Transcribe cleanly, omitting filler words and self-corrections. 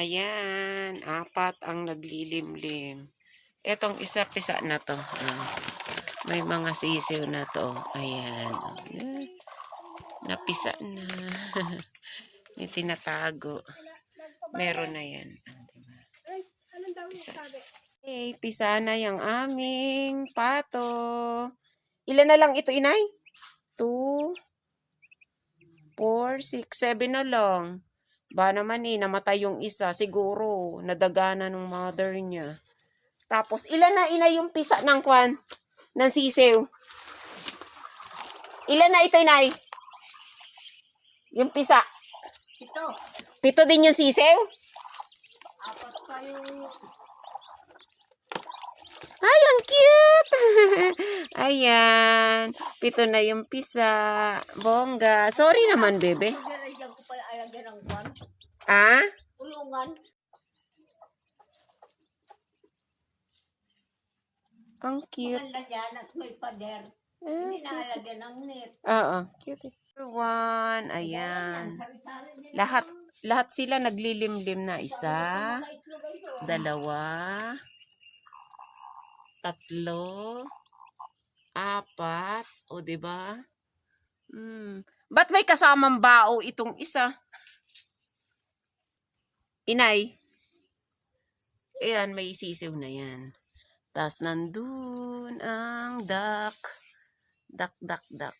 Ayan, 4 ang naglilimlim. Etong isa pisa na 'to. May mga sisiw na 'to. Ayan. Yes. Napisa na. May tinatago. Meron na 'yan. Diba? Pisa. Okay, pisa na yung aming pato. Ilan na lang ito, inay? 2, 4, 6, 7 na lang. Ba naman namatay yung isa. Siguro, nadagana ng mother niya. Tapos, ilan na inay yung pisa ng kwan? Ng sisiw? Ilan na ito, inay? Yung pisa? 7 din yung sisiw? 4 pa yung... Ay, ang cute! Ayan. 7 na yung pisa. Bongga. Sorry naman, bebe. Naglalagyan ko pala alagyan ng kwan. Ah? Ulungan. Ang cute. Maganda dyan at may pader. Hindi nakalagyan ng net. Oo. Cute. One. Ayan. Lahat sila naglilimlim na. 1, 2, 3, 4. O, diba? Ba't may kasamang bao itong isa? Inay. Ayan, may sisiw na yan. Tapos nandun ang duck. Duck.